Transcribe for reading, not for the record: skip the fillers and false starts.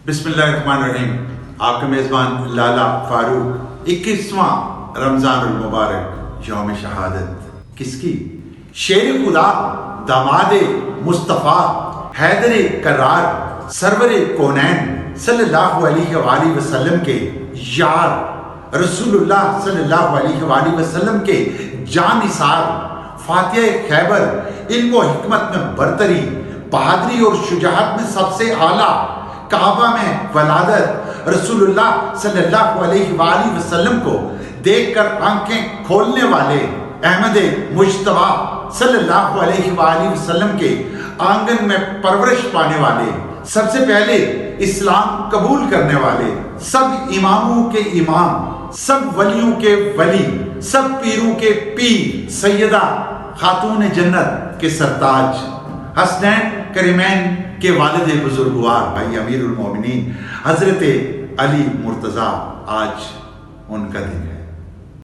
बिस्मिल्लाहिर्रहमानिर्रहीम। आपका मेज़बान लाला फारूक। 21वां रमज़ान मुबारक, यौम शहादत किसकी? शेर खुदा, दामादे मुस्तफ़ा, हैदर करार, सरवर कौनैन सल्लल्लाहु अलैहि वसल्लम के यार, रसूलुल्लाह सल्लल्लाहु अलैहि वसल्लम के जानिसार, फातिह खैबर, इल्म व हिकमत में बरतरी, बहादुरी और शुजाअत में सबसे आला, काबा में वलादत, रसूलुल्लाह सल्लल्लाहु अलैहि वसल्लम को देखकर आंखें खोलने वाले, अहमद मुज्तबा सल्लल्लाहु अलैहि वसल्लम के आंगन में परवरिश पाने वाले, सबसे पहले इस्लाम कबूल करने वाले, सब इमामों के इमाम, सब वलियों के वली, सब पीरों के पीर, सैयदा खातून जन्नत के सरताज, हसनैन करीमैन के वालिद बुजुर्गवार भाई अमीरुल मोमिनीन हजरत अली मुर्तज़ा, आज उनका दिन है।